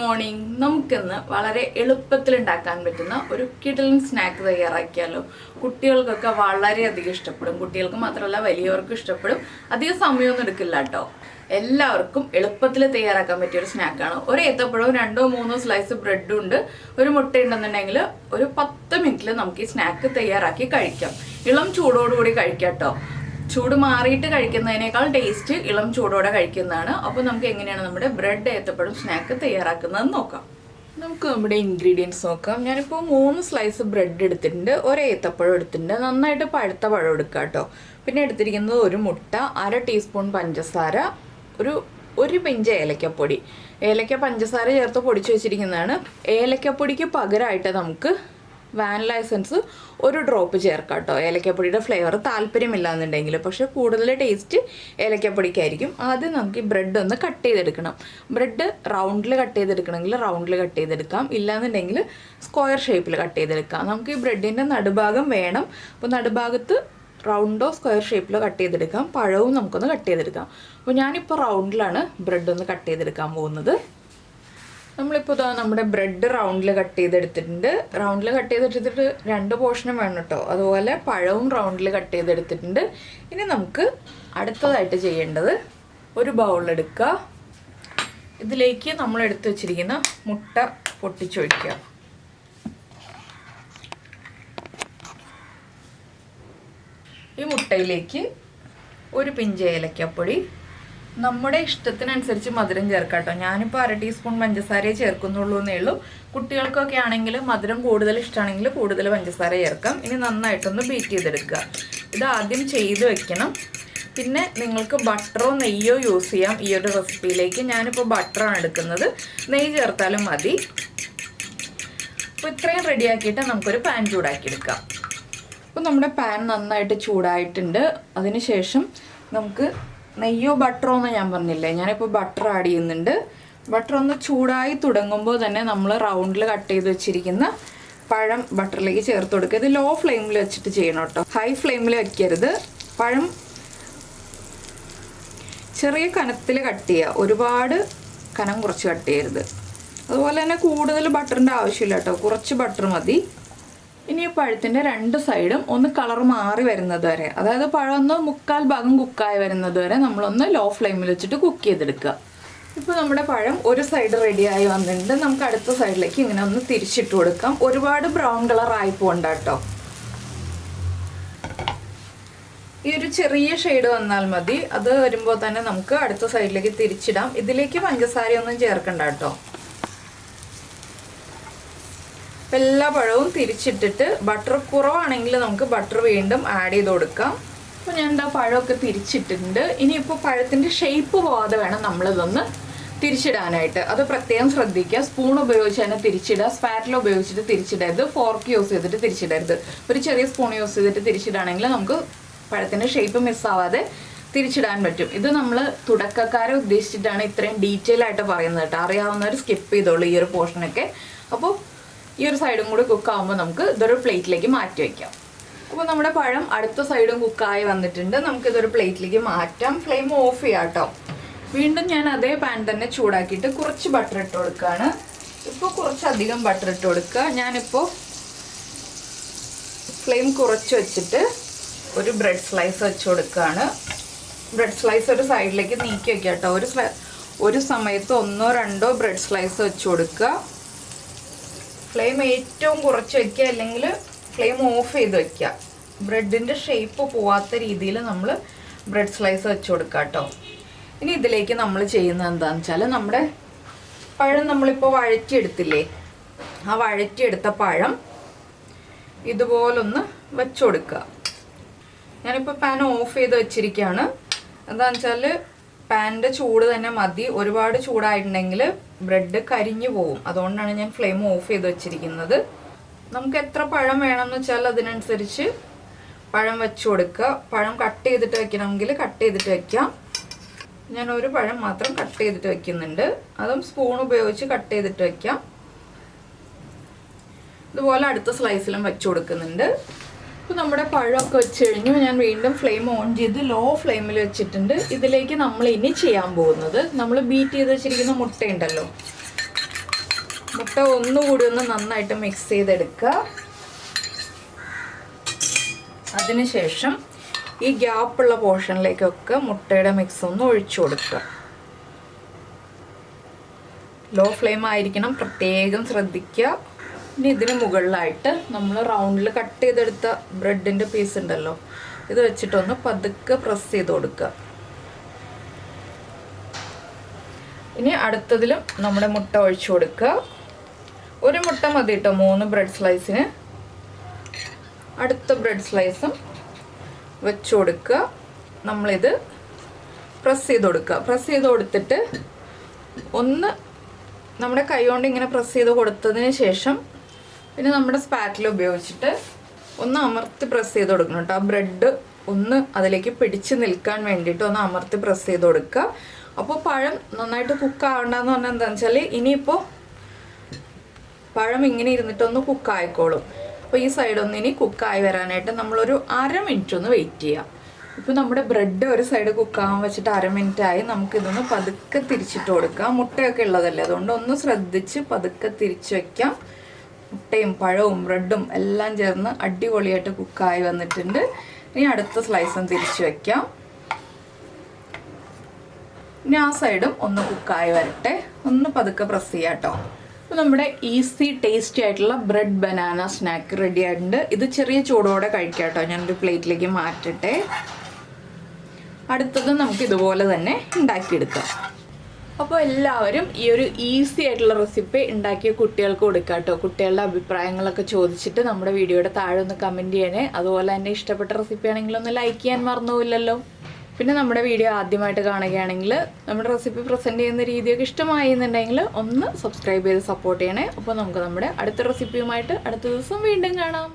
Morning. നമുക്കിന്ന് വളരെ എളുപ്പത്തിൽ ഉണ്ടാക്കാൻ പറ്റുന്ന ഒരു കിടിലൻ സ്നാക്ക് തയ്യാറാക്കിയാലോ. കുട്ടികൾക്കൊക്കെ വളരെയധികം ഇഷ്ടപ്പെടും. കുട്ടികൾക്ക് മാത്രമല്ല വലിയവർക്കും ഇഷ്ടപ്പെടും. അധികം സമയമൊന്നും എടുക്കില്ല കേട്ടോ. എല്ലാവർക്കും എളുപ്പത്തിൽ തയ്യാറാക്കാൻ പറ്റിയ ഒരു സ്നാക്കാണ്. ഒരു ഏത്തപ്പഴവും 2-3 സ്ലൈസ് ബ്രെഡും ഉണ്ട്, ഒരു മുട്ട ഉണ്ടെന്നുണ്ടെങ്കിൽ ഒരു 10 മിനിറ്റിൽ നമുക്ക് ഈ സ്നാക്ക് തയ്യാറാക്കി കഴിക്കാം. ഇളം ചൂടോടുകൂടി കഴിക്കാം കേട്ടോ. ചൂട് മാറിയിട്ട് കഴിക്കുന്നതിനേക്കാൾ ടേസ്റ്റ് ഇളം ചൂടോടെ കഴിക്കുന്നതാണ്. അപ്പോൾ നമുക്ക് എങ്ങനെയാണ് നമ്മുടെ ബ്രെഡ് ഏത്തപ്പഴം സ്നാക്ക് തയ്യാറാക്കുന്നതെന്ന് നോക്കാം. നമുക്ക് നമ്മുടെ ഇൻഗ്രീഡിയൻസ് നോക്കാം. ഞാനിപ്പോൾ 3 സ്ലൈസ് ബ്രെഡ് എടുത്തിട്ടുണ്ട്, ഒരു ഏത്തപ്പഴം എടുത്തിട്ടുണ്ട്. നന്നായിട്ട് പഴുത്ത പഴം എടുക്കുക കേട്ടോ. പിന്നെ എടുത്തിരിക്കുന്നത് ഒരു മുട്ട, 1/2 ടീസ്പൂൺ പഞ്ചസാര, ഒരു പിഞ്ച് ഏലക്കപ്പൊടി. ഏലക്ക പഞ്ചസാര ചേർത്ത് പൊടിച്ച് വെച്ചിരിക്കുന്നതാണ്. ഏലക്കപ്പൊടിക്ക് പകരമായിട്ട് നമുക്ക് വാനില എസൻസ് ഒരു ഡ്രോപ്പ് ചേർക്കാം കേട്ടോ. ഏലക്കപ്പൊടിയുടെ ഫ്ലേവർ താല്പര്യമില്ല എന്നുണ്ടെങ്കിൽ, പക്ഷേ കൂടുതൽ ടേസ്റ്റ് ഏലക്കപ്പൊടിക്കായിരിക്കും. ആദ്യം നമുക്ക് ഈ ബ്രെഡ് ഒന്ന് കട്ട് ചെയ്തെടുക്കണം. ബ്രെഡ് റൗണ്ടിൽ കട്ട് ചെയ്തെടുക്കണമെങ്കിൽ റൗണ്ടിൽ കട്ട് ചെയ്തെടുക്കാം, ഇല്ലാന്നുണ്ടെങ്കിൽ സ്ക്വയർ ഷേപ്പിൽ കട്ട് ചെയ്തെടുക്കാം. നമുക്ക് ഈ ബ്രെഡിൻ്റെ നടുഭാഗം വേണം. അപ്പോൾ നടുഭാഗത്ത് റൗണ്ടോ സ്ക്വയർ ഷേപ്പിലോ കട്ട് ചെയ്തെടുക്കാം. പഴവും നമുക്കൊന്ന് കട്ട് ചെയ്തെടുക്കാം. അപ്പോൾ ഞാനിപ്പോൾ റൗണ്ടിലാണ് ബ്രെഡ് ഒന്ന് കട്ട് ചെയ്തെടുക്കാൻ പോകുന്നത്. നമ്മളിപ്പോൾ ഇതാ നമ്മുടെ ബ്രെഡ് റൗണ്ടിൽ കട്ട് ചെയ്തെടുത്തിട്ടുണ്ട്. റൗണ്ടിൽ കട്ട് ചെയ്തെടുത്തിട്ട് 2 പോർഷനും വേണം കേട്ടോ. അതുപോലെ പഴവും റൗണ്ടിൽ കട്ട് ചെയ്തെടുത്തിട്ടുണ്ട്. ഇനി നമുക്ക് അടുത്തതായിട്ട് ചെയ്യേണ്ടത് ഒരു ബൗളെടുക്കുക. ഇതിലേക്ക് നമ്മൾ എടുത്തു വച്ചിരിക്കുന്ന മുട്ട പൊട്ടിച്ചൊഴിക്കുക. ഈ മുട്ടയിലേക്ക് ഒരു പിഞ്ച് ഏലക്കപ്പൊടി, നമ്മുടെ ഇഷ്ടത്തിനനുസരിച്ച് മധുരം ചേർക്കാം കേട്ടോ. ഞാനിപ്പോൾ 1/2 ടീസ്പൂൺ പഞ്ചസാരയെ ചേർക്കുന്നുള്ളൂ എന്നേ ഉള്ളൂ. കുട്ടികൾക്കൊക്കെ ആണെങ്കിൽ മധുരം കൂടുതൽ ഇഷ്ടമാണെങ്കിൽ കൂടുതൽ പഞ്ചസാര ചേർക്കാം. ഇനി നന്നായിട്ടൊന്ന് ബീറ്റ് ചെയ്തെടുക്കുക. ഇത് ആദ്യം ചെയ്ത് വെക്കണം. പിന്നെ നിങ്ങൾക്ക് ബട്ടറോ നെയ്യോ യൂസ് ചെയ്യാം ഈ ഒരു റെസിപ്പിയിലേക്ക്. ഞാനിപ്പോൾ ബട്ടറാണ് എടുക്കുന്നത്, നെയ്യ് ചേർത്താലും മതി. അപ്പോൾ ഇത്രയും റെഡിയാക്കിയിട്ട് നമുക്കൊരു പാൻ ചൂടാക്കിയെടുക്കാം. അപ്പോൾ നമ്മുടെ പാൻ നന്നായിട്ട് ചൂടായിട്ടുണ്ട്. അതിനുശേഷം നമുക്ക് നെയ്യോ ബട്ടറോ എന്ന് ഞാൻ പറഞ്ഞില്ലേ, ഞാനിപ്പോൾ ബട്ടർ ആഡ് ചെയ്യുന്നുണ്ട്. ബട്ടർ ഒന്ന് ചൂടായി തുടങ്ങുമ്പോൾ തന്നെ നമ്മൾ റൗണ്ടിൽ കട്ട് ചെയ്ത് വെച്ചിരിക്കുന്ന പഴം ബട്ടറിലേക്ക് ചേർത്ത് കൊടുക്കുക. ഇത് ലോ ഫ്ലെയിമിൽ വെച്ചിട്ട് ചെയ്യണം കേട്ടോ, ഹൈ ഫ്ലെയിമിൽ വയ്ക്കരുത്. പഴം ചെറിയ കനത്തിൽ കട്ട് ചെയ്യുക, ഒരുപാട് കനം കുറച്ച് കട്ട് ചെയ്യരുത്. അതുപോലെ തന്നെ കൂടുതൽ ബട്ടറിൻ്റെ ആവശ്യമില്ല കേട്ടോ, കുറച്ച് ബട്ടർ മതി. ഇനി പഴത്തിൻ്റെ 2 സൈഡും ഒന്ന് കളർ മാറി വരുന്നത് വരെ, അതായത് പഴം ഒന്ന് 1/4 ഭാഗം കുക്കായി വരുന്നത് വരെ നമ്മളൊന്ന് ലോ ഫ്ലെയിമിൽ വെച്ചിട്ട് കുക്ക് ചെയ്തെടുക്കുക. ഇപ്പോൾ നമ്മുടെ പഴം ഒരു സൈഡ് റെഡിയായി വന്നിട്ടുണ്ട്. നമുക്ക് അടുത്ത സൈഡിലേക്ക് ഇങ്ങനെ ഒന്ന് തിരിച്ചിട്ട് കൊടുക്കാം. ഒരുപാട് ബ്രൗൺ കളർ ആയി പോകണ്ട കേട്ടോ. ഈ ഒരു ചെറിയ ഷെയ്ഡ് വന്നാൽ മതി. അത് വരുമ്പോൾ തന്നെ നമുക്ക് അടുത്ത സൈഡിലേക്ക് തിരിച്ചിടാം. ഇതിലേക്ക് പഞ്ചസാരയൊന്നും ചേർക്കണ്ട കേട്ടോ. എല്ലാ പഴവും തിരിച്ചിട്ടിട്ട് ബട്ടർ കുറവാണെങ്കിൽ നമുക്ക് ബട്ടർ വീണ്ടും ആഡ് ചെയ്ത് കൊടുക്കാം. അപ്പോൾ ഞാൻ എന്താ പഴമൊക്കെ തിരിച്ചിട്ടിട്ടുണ്ട്. ഇനിയിപ്പോൾ പഴത്തിൻ്റെ ഷേപ്പ് പോവാതെ വേണം നമ്മളിതൊന്ന് തിരിച്ചിടാനായിട്ട്. അത് പ്രത്യേകം ശ്രദ്ധിക്കുക. സ്പൂൺ ഉപയോഗിച്ച് തന്നെ തിരിച്ചിടുക, സ്പാറ്റില ഉപയോഗിച്ചിട്ട് തിരിച്ചിടരുത്, ഫോർക്ക് യൂസ് ചെയ്തിട്ട് തിരിച്ചിടരുത്. ഒരു ചെറിയ സ്പൂൺ യൂസ് ചെയ്തിട്ട് തിരിച്ചിടുകയാണെങ്കിൽ നമുക്ക് പഴത്തിൻ്റെ ഷേപ്പ് മിസ്സാവാതെ തിരിച്ചിടാൻ പറ്റും. ഇത് നമ്മൾ തുടക്കക്കാരെ ഉദ്ദേശിച്ചിട്ടാണ് ഇത്രയും ഡീറ്റെയിൽ ആയിട്ട് പറയുന്നത് കേട്ടോ. അറിയാവുന്നവർ സ്കിപ്പ് ചെയ്തോളൂ ഈ ഒരു പോർഷനൊക്കെ. അപ്പോൾ ഈ ഒരു സൈഡും കൂടി കുക്കാവുമ്പോൾ നമുക്ക് ഇതൊരു പ്ലേറ്റിലേക്ക് മാറ്റി വയ്ക്കാം. അപ്പോൾ നമ്മുടെ പഴം അടുത്ത സൈഡും കുക്കായി വന്നിട്ടുണ്ട്. നമുക്കിതൊരു പ്ലേറ്റിലേക്ക് മാറ്റാം. ഫ്ലെയിം ഓഫ് ചെയ്യാം കേട്ടോ. വീണ്ടും ഞാൻ അതേ പാൻ തന്നെ ചൂടാക്കിയിട്ട് കുറച്ച് ബട്ടർ ഇട്ട് കൊടുക്കുകയാണ്. ഇപ്പോൾ കുറച്ചധികം ബട്ടർ ഇട്ട് കൊടുക്കുക. ഞാനിപ്പോൾ ഫ്ലെയിം കുറച്ച് വെച്ചിട്ട് ഒരു ബ്രെഡ് സ്ലൈസ് വെച്ച് കൊടുക്കുകയാണ്. ബ്രെഡ് സ്ലൈസ് ഒരു സൈഡിലേക്ക് നീക്കി വയ്ക്കുക കേട്ടോ. ഒരു സമയത്ത് 1-2 ബ്രെഡ് സ്ലൈസ് വെച്ച് കൊടുക്കുക. ഫ്ലെയിം ഏറ്റവും കുറച്ച് വയ്ക്കുക, അല്ലെങ്കിൽ ഫ്ലെയിം ഓഫ് ചെയ്ത് വയ്ക്കുക. ബ്രെഡിൻ്റെ ഷേപ്പ് പോവാത്ത രീതിയിൽ നമ്മൾ ബ്രെഡ് സ്ലൈസ് വെച്ച് കൊടുക്കുക കേട്ടോ. ഇനി ഇതിലേക്ക് നമ്മൾ ചെയ്യുന്നത് എന്താണെന്ന് വെച്ചാൽ, നമ്മുടെ പഴം നമ്മളിപ്പോൾ വഴറ്റിയെടുത്തില്ലേ, ആ വഴറ്റിയെടുത്ത പഴം ഇതുപോലൊന്ന് വെച്ച് കൊടുക്കുക. ഞാനിപ്പോൾ പാൻ ഓഫ് ചെയ്ത് വെച്ചിരിക്കുകയാണ്. എന്താണെന്ന് വെച്ചാൽ പാനിൻ്റെ ചൂട് തന്നെ മതി. ഒരുപാട് ചൂടായിട്ടുണ്ടെങ്കിൽ ബ്രെഡ് കരിഞ്ഞു പോകും. അതുകൊണ്ടാണ് ഞാൻ ഫ്ലെയിം ഓഫ് ചെയ്ത് വെച്ചിരിക്കുന്നത്. നമുക്ക് എത്ര പഴം വേണമെന്ന് വെച്ചാൽ അതിനനുസരിച്ച് പഴം വെച്ച് കൊടുക്കുക. പഴം കട്ട് ചെയ്തിട്ട് വെക്കണമെങ്കിൽ കട്ട് ചെയ്തിട്ട് വെക്കാം. ഞാൻ ഒരു പഴം മാത്രം കട്ട് ചെയ്തിട്ട് വെക്കുന്നുണ്ട്. അതും സ്പൂൺ ഉപയോഗിച്ച് കട്ട് ചെയ്തിട്ട് വെക്കാം. ഇതുപോലെ അടുത്ത സ്ലൈസിലും വെച്ച് കൊടുക്കുന്നുണ്ട്. അപ്പോൾ നമ്മുടെ പഴമൊക്കെ വെച്ച് കഴിഞ്ഞു. ഞാൻ വീണ്ടും ഫ്ലെയിം ഓൺ ചെയ്ത് ലോ ഫ്ലെയിമിൽ വെച്ചിട്ടുണ്ട്. ഇതിലേക്ക് നമ്മൾ ഇനി ചെയ്യാൻ പോകുന്നത്, നമ്മൾ ബീറ്റ് ചെയ്ത് വെച്ചിരിക്കുന്ന മുട്ടയുണ്ടല്ലോ, മുട്ട ഒന്നുകൂടി ഒന്ന് നന്നായിട്ട് മിക്സ് ചെയ്തെടുക്കുക. അതിനുശേഷം ഈ ഗ്യാപ്പുള്ള പോർഷനിലേക്കൊക്കെ മുട്ടയുടെ മിക്സ് ഒന്ന് ഒഴിച്ചു കൊടുക്കുക. ലോ ഫ്ലെയിം ആയിരിക്കണം, പ്രത്യേകം ശ്രദ്ധിക്കുക. ഇനി ഇതിന് മുകളിലായിട്ട് നമ്മൾ റൗണ്ടിൽ കട്ട് ചെയ്തെടുത്ത ബ്രെഡിൻ്റെ പീസ് ഉണ്ടല്ലോ, ഇത് വെച്ചിട്ടൊന്ന് പതുക്കെ പ്രസ് ചെയ്ത് കൊടുക്കുക. ഇനി അടുത്തതിലും നമ്മുടെ മുട്ട ഒഴിച്ചു കൊടുക്കുക. ഒരു മുട്ട മതി കേട്ടോ 3 ബ്രെഡ് സ്ലൈസിന്. അടുത്ത ബ്രെഡ് സ്ലൈസും വെച്ച് കൊടുക്കുക. നമ്മളിത് പ്രസ് ചെയ്ത് കൊടുക്കുക. പ്രസ് ചെയ്ത് കൊടുത്തിട്ട് ഒന്ന് നമ്മുടെ കൈ കൊണ്ട് ഇങ്ങനെ പ്രസ് ചെയ്ത് കൊടുത്തതിന് ശേഷം പിന്നെ നമ്മുടെ സ്പാറ്റിൽ ഉപയോഗിച്ചിട്ട് ഒന്ന് അമർത്തി പ്രസ് ചെയ്ത് കൊടുക്കണം കേട്ടോ. ആ ബ്രെഡ് ഒന്ന് അതിലേക്ക് പിടിച്ച് നിൽക്കാൻ വേണ്ടിയിട്ട് ഒന്ന് അമർത്തി പ്രസ് ചെയ്ത് കൊടുക്കുക. അപ്പോൾ പഴം നന്നായിട്ട് കുക്കാവണ്ടെന്ന് പറഞ്ഞാൽ എന്താണെന്ന് വെച്ചാൽ ഇനിയിപ്പോൾ പഴം ഇങ്ങനെ ഇരുന്നിട്ടൊന്ന് കുക്കായിക്കോളും. അപ്പോൾ ഈ സൈഡൊന്ന് ഇനി കുക്കായി വരാനായിട്ട് നമ്മളൊരു 1/2 മിനിറ്റ് ഒന്ന് വെയിറ്റ് ചെയ്യുക. ഇപ്പോൾ നമ്മുടെ ബ്രെഡ് ഒരു സൈഡ് കുക്കാവാൻ വെച്ചിട്ട് 1/2 മിനിറ്റ് ആയി. നമുക്കിതൊന്ന് പതുക്കെ തിരിച്ചിട്ട് കൊടുക്കാം. മുട്ടയൊക്കെ ഉള്ളതല്ലേ, അതുകൊണ്ട് ഒന്ന് ശ്രദ്ധിച്ച് പതുക്കെ തിരിച്ച് വയ്ക്കാം. മുട്ടയും പഴവും ബ്രെഡും എല്ലാം ചേർന്ന് അടിപൊളിയായിട്ട് കുക്കായി വന്നിട്ടുണ്ട്. ഇനി അടുത്ത സ്ലൈസും തിരിച്ച് വയ്ക്കാം. ഇനി ആ സൈഡും ഒന്ന് കുക്കായി വരട്ടെ. ഒന്ന് പതുക്കെ പ്രസ് ചെയ്യാം കേട്ടോ. അപ്പോൾ നമ്മുടെ ഈസി ടേസ്റ്റി ആയിട്ടുള്ള ബ്രെഡ് ബനാന സ്നാക്ക് റെഡി ആയിട്ടുണ്ട്. ഇത് ചെറിയ ചൂടോടെ കഴിക്കാം കേട്ടോ. ഞാനൊരു പ്ലേറ്റിലേക്ക് മാറ്റട്ടെ. അടുത്തത് നമുക്ക് ഇതുപോലെ തന്നെ ഉണ്ടാക്കിയെടുക്കാം. അപ്പോൾ എല്ലാവരും ഈ ഒരു ഈസി ആയിട്ടുള്ള റെസിപ്പി ഉണ്ടാക്കിയ കുട്ടികൾക്ക് കൊടുക്കാം കേട്ടോ. കുട്ടികളുടെ അഭിപ്രായങ്ങളൊക്കെ ചോദിച്ചിട്ട് നമ്മുടെ വീഡിയോയുടെ താഴെ ഒന്ന് കമൻറ്റ് ചെയ്യണേ. അതുപോലെ തന്നെ ഇഷ്ടപ്പെട്ട റെസിപ്പി ആണെങ്കിൽ ഒന്ന് ലൈക്ക് ചെയ്യാൻ മറന്നുപോയില്ലല്ലോ. പിന്നെ നമ്മുടെ വീഡിയോ ആദ്യമായിട്ട് കാണുകയാണെങ്കിൽ നമ്മുടെ റെസിപ്പി പ്രസൻറ്റ് ചെയ്യുന്ന രീതിയൊക്കെ ഇഷ്ടമായിരുന്നുണ്ടെങ്കിൽ ഒന്ന് സബ്സ്ക്രൈബ് ചെയ്ത് സപ്പോർട്ട് ചെയ്യണേ. അപ്പോൾ നമുക്ക് നമ്മുടെ അടുത്ത റെസിപ്പിയുമായിട്ട് അടുത്ത ദിവസം വീണ്ടും കാണാം.